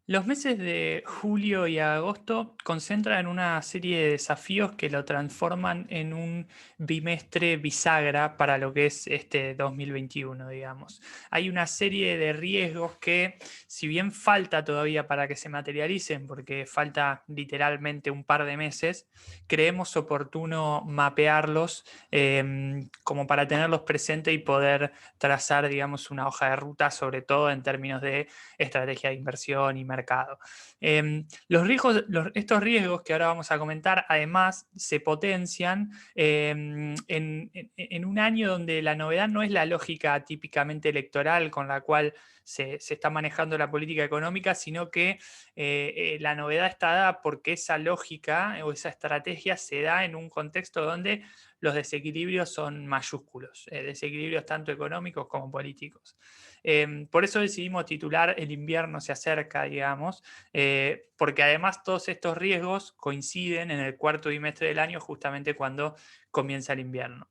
Los meses de julio y agosto concentran una serie de desafíos que lo transforman en un bimestre bisagra para lo que es este 2021, digamos. Hay una serie de riesgos que, si bien falta todavía para que se materialicen, porque falta literalmente un par de meses, creemos oportuno mapearlos como para tenerlos presentes y poder trazar, digamos, una hoja de ruta, sobre todo en términos de estrategia de inversión y mercado. Los riesgos, estos riesgos que ahora vamos a comentar, además, se potencian en un año donde la novedad no es la lógica típicamente electoral con la cual se está manejando la política económica, sino que la novedad está dada porque esa lógica o esa estrategia se da en un contexto donde los desequilibrios son mayúsculos, desequilibrios tanto económicos como políticos. Por eso decidimos titular El invierno se acerca, digamos, porque además todos estos riesgos coinciden en el cuarto bimestre del año, justamente cuando comienza el invierno.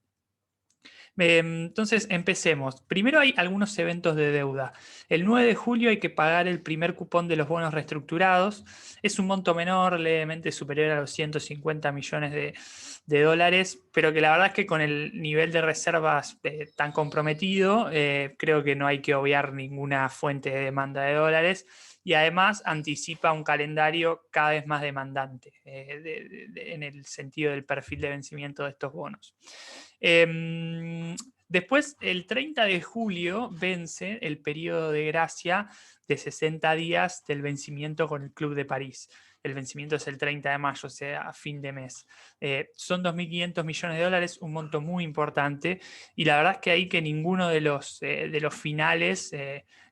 Entonces, empecemos. Primero hay algunos eventos de deuda. El 9 de julio hay que pagar el primer cupón de los bonos reestructurados. Es un monto menor, levemente superior a los 150 millones de dólares, pero que la verdad es que con el nivel de reservas tan comprometido, creo que no hay que obviar ninguna fuente de demanda de dólares. Y además anticipa un calendario cada vez más demandante en el sentido del perfil de vencimiento de estos bonos. Después, el 30 de julio vence el periodo de gracia de 60 días del vencimiento con el Club de París. El vencimiento es el 30 de mayo, o sea, a fin de mes. Son 2.500 millones de dólares, un monto muy importante. Y la verdad es que ahí que ninguno de los finales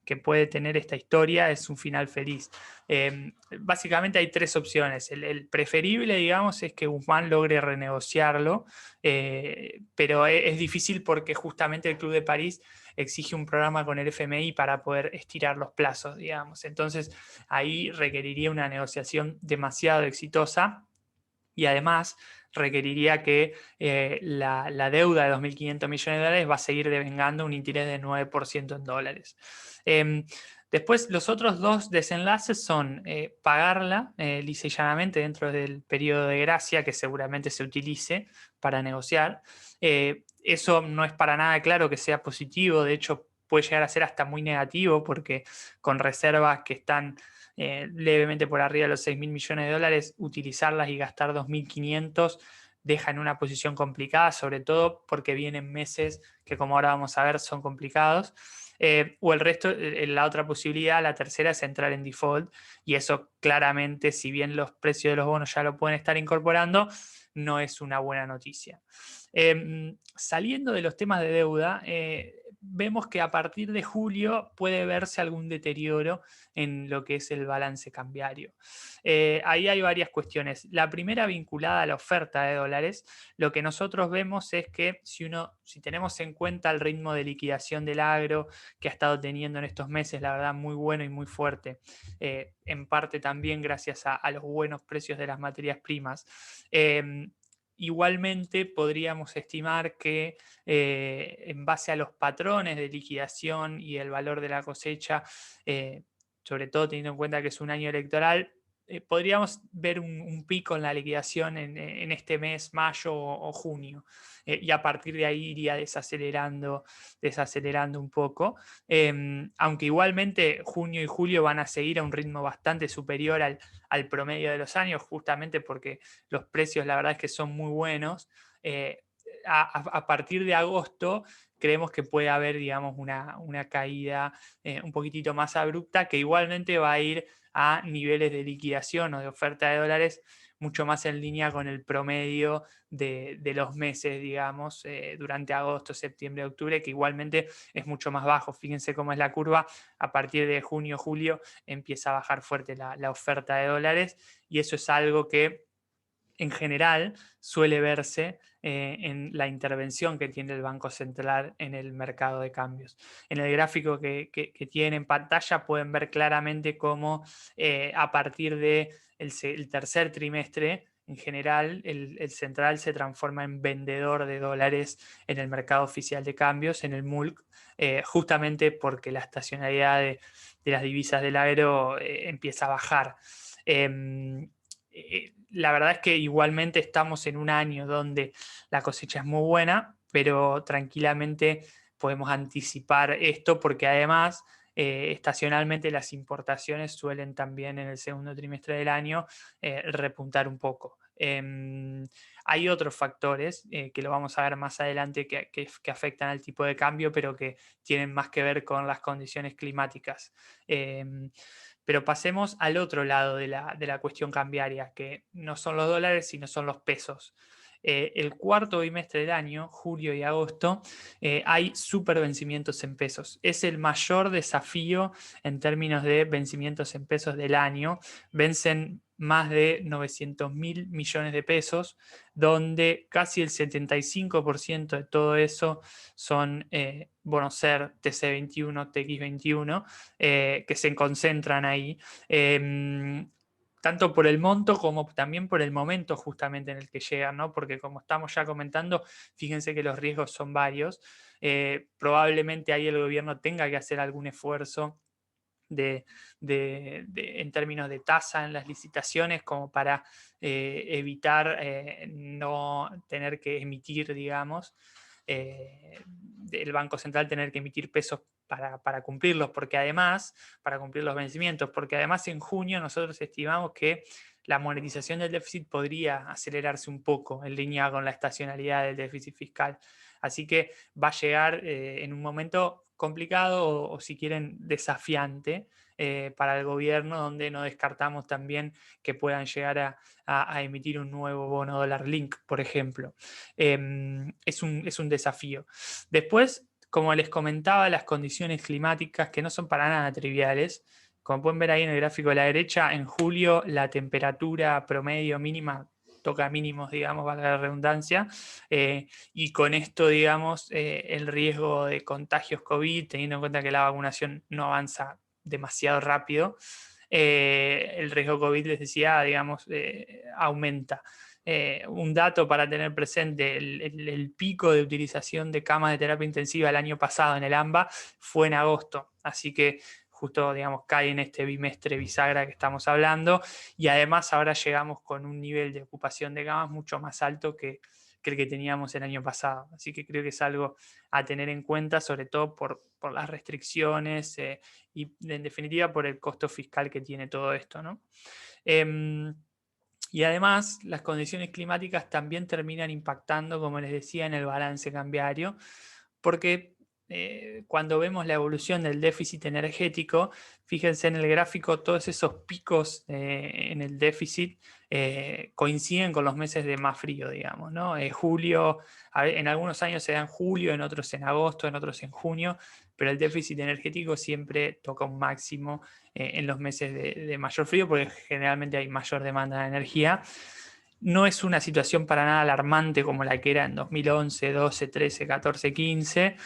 que puede tener esta historia es un final feliz. Básicamente hay tres opciones. El preferible, digamos, es que Guzmán logre renegociarlo, pero es difícil porque justamente el Club de París exige un programa con el FMI para poder estirar los plazos, digamos. Entonces ahí requeriría una negociación demasiado exitosa y además requeriría que la deuda de 2.500 millones de dólares va a seguir devengando un interés de 9% en dólares. Eh, Después, los otros dos desenlaces son pagarla lisa y llanamente dentro del periodo de gracia que seguramente se utilice para negociar. Eso no es para nada claro que sea positivo, de hecho puede llegar a ser hasta muy negativo porque con reservas que están levemente por arriba de los 6.000 millones de dólares, utilizarlas y gastar 2.500 deja en una posición complicada, sobre todo porque vienen meses que, como ahora vamos a ver, son complicados. O el resto, la otra posibilidad, la tercera, es entrar en default, y eso claramente, si bien los precios de los bonos ya lo pueden estar incorporando, no es una buena noticia. Saliendo de los temas de deuda, vemos que a partir de julio puede verse algún deterioro en lo que es el balance cambiario. Ahí hay varias cuestiones. La primera, vinculada a la oferta de dólares. Lo que nosotros vemos es que si tenemos en cuenta el ritmo de liquidación del agro que ha estado teniendo en estos meses, la verdad, muy bueno y muy fuerte, en parte también gracias a los buenos precios de las materias primas. Igualmente podríamos estimar que en base a los patrones de liquidación y el valor de la cosecha, sobre todo teniendo en cuenta que es un año electoral, podríamos ver un pico en la liquidación en este mes, mayo o junio, y a partir de ahí iría desacelerando un poco, aunque igualmente junio y julio van a seguir a un ritmo bastante superior al promedio de los años, justamente porque los precios la verdad es que son muy buenos. A partir de agosto creemos que puede haber, digamos, una caída un poquitito más abrupta, que igualmente va a ir a niveles de liquidación o de oferta de dólares mucho más en línea con el promedio de los meses, digamos, durante agosto, septiembre, octubre, que igualmente es mucho más bajo. Fíjense cómo es la curva, a partir de junio, julio empieza a bajar fuerte la oferta de dólares, y eso es algo que en general suele verse en la intervención que tiene el Banco Central en el mercado de cambios. En el gráfico que tienen en pantalla pueden ver claramente cómo a partir del el tercer trimestre en general el central se transforma en vendedor de dólares en el mercado oficial de cambios, en el MULC, justamente porque la estacionalidad de las divisas del agro empieza a bajar. La verdad es que igualmente estamos en un año donde la cosecha es muy buena, pero tranquilamente podemos anticipar esto porque además estacionalmente las importaciones suelen también en el segundo trimestre del año repuntar un poco. Hay otros factores que lo vamos a ver más adelante que afectan al tipo de cambio, pero que tienen más que ver con las condiciones climáticas. Pero pasemos al otro lado de la cuestión cambiaria, que no son los dólares, sino son los pesos. El cuarto bimestre del año, julio y agosto, hay supervencimientos en pesos. Es el mayor desafío en términos de vencimientos en pesos del año. Vencen más de 900.000 millones de pesos, donde casi el 75% de todo eso son bonos SER, TC21, TX21, que se concentran ahí. Tanto por el monto como también por el momento justamente en el que llegan, ¿no? Porque como estamos ya comentando, fíjense que los riesgos son varios. Probablemente ahí el gobierno tenga que hacer algún esfuerzo en términos de tasa en las licitaciones como para evitar no tener que emitir, digamos, el Banco Central tener que emitir pesos para cumplirlos, porque además, para cumplir los vencimientos, porque además en junio nosotros estimamos que la monetización del déficit podría acelerarse un poco en línea con la estacionalidad del déficit fiscal. Así que va a llegar en un momento complicado o si quieren desafiante para el gobierno, donde no descartamos también que puedan llegar a emitir un nuevo bono dólar link, por ejemplo. Es un desafío. Después, como les comentaba, las condiciones climáticas que no son para nada triviales. Como pueden ver ahí en el gráfico de la derecha, en julio la temperatura promedio mínima toca mínimos, digamos, valga la redundancia, y con esto, digamos, el riesgo de contagios COVID, teniendo en cuenta que la vacunación no avanza demasiado rápido, el riesgo COVID, les decía, digamos, aumenta. Un dato para tener presente, el pico de utilización de camas de terapia intensiva el año pasado en el AMBA fue en agosto, así que justo, digamos, cae en este bimestre bisagra que estamos hablando, y además ahora llegamos con un nivel de ocupación de camas mucho más alto que el que teníamos el año pasado. Así que creo que es algo a tener en cuenta, sobre todo por las restricciones y en definitiva por el costo fiscal que tiene todo esto, ¿no? Y además las condiciones climáticas también terminan impactando, como les decía, en el balance cambiario, porque cuando vemos la evolución del déficit energético, fíjense en el gráfico, todos esos picos en el déficit coinciden con los meses de más frío, digamos, ¿no? Julio, en algunos años se da en julio, en otros en agosto, en otros en junio, pero el déficit energético siempre toca un máximo en los meses de mayor frío, porque generalmente hay mayor demanda de energía. No es una situación para nada alarmante como la que era en 2011, 12, 13, 14, 15,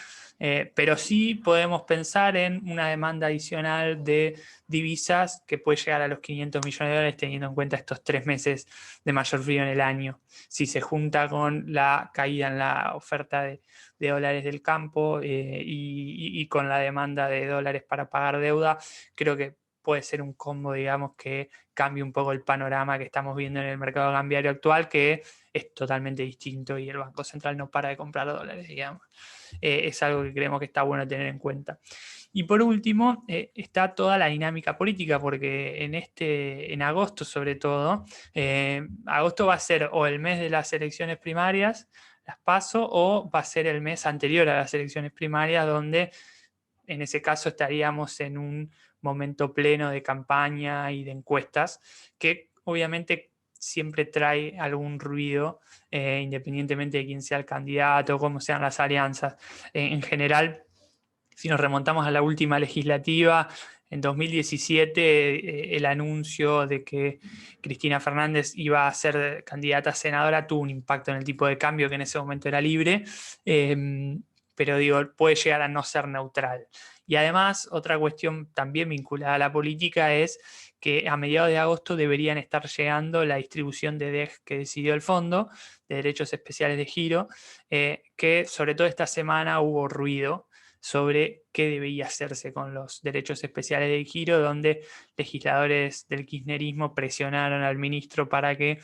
pero sí podemos pensar en una demanda adicional de divisas que puede llegar a los 500 millones de dólares teniendo en cuenta estos 3 meses de mayor frío en el año. Si se junta con la caída en la oferta de dólares del campo y con la demanda de dólares para pagar deuda, creo que puede ser un combo, digamos, que cambie un poco el panorama que estamos viendo en el mercado cambiario actual, que es totalmente distinto y el Banco Central no para de comprar dólares, digamos. Es algo que creemos que está bueno tener en cuenta. Y por último, está toda la dinámica política, porque en agosto sobre todo, agosto va a ser o el mes de las elecciones primarias, las PASO, o va a ser el mes anterior a las elecciones primarias, donde en ese caso estaríamos en un momento pleno de campaña y de encuestas, que obviamente siempre trae algún ruido, independientemente de quién sea el candidato, cómo sean las alianzas. En general, si nos remontamos a la última legislativa, en 2017 el anuncio de que Cristina Fernández iba a ser candidata a senadora tuvo un impacto en el tipo de cambio, que en ese momento era libre, pero digo, puede llegar a no ser neutral. Y además, otra cuestión también vinculada a la política es que a mediados de agosto deberían estar llegando la distribución de DEG que decidió el Fondo de Derechos Especiales de Giro, que sobre todo esta semana hubo ruido sobre qué debía hacerse con los derechos especiales de giro, donde legisladores del kirchnerismo presionaron al ministro para que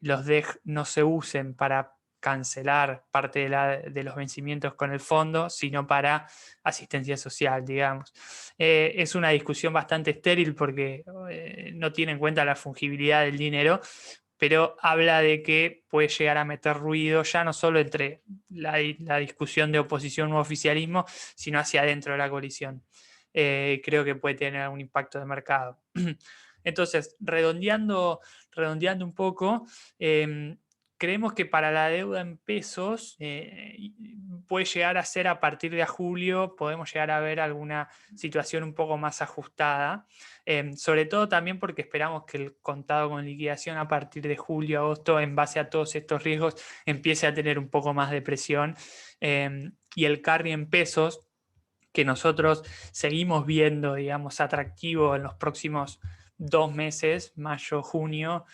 los DEG no se usen para cancelar parte de los vencimientos con el fondo, sino para asistencia social, digamos. Es una discusión bastante estéril porque no tiene en cuenta la fungibilidad del dinero, pero habla de que puede llegar a meter ruido ya no solo entre la discusión de oposición u oficialismo, sino hacia adentro de la coalición. Creo que puede tener un impacto de mercado. Entonces, redondeando un poco, creemos que para la deuda en pesos puede llegar a ser a partir de julio, podemos llegar a ver alguna situación un poco más ajustada, sobre todo también porque esperamos que el contado con liquidación a partir de julio, agosto, en base a todos estos riesgos, empiece a tener un poco más de presión, y el carry en pesos, que nosotros seguimos viendo, digamos, atractivo en los próximos 2 meses, mayo, junio.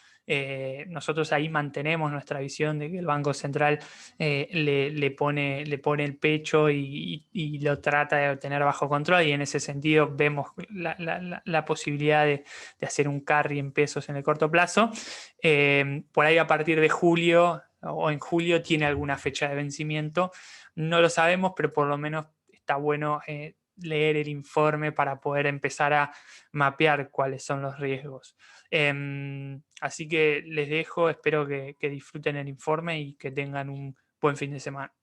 Nosotros ahí mantenemos nuestra visión de que el Banco Central le pone el pecho y lo trata de tener bajo control, y en ese sentido vemos la posibilidad de hacer un carry en pesos en el corto plazo. Por ahí a partir de julio o en julio tiene alguna fecha de vencimiento, no lo sabemos, pero por lo menos está bueno leer el informe para poder empezar a mapear cuáles son los riesgos. Así que les dejo, espero que disfruten el informe y que tengan un buen fin de semana.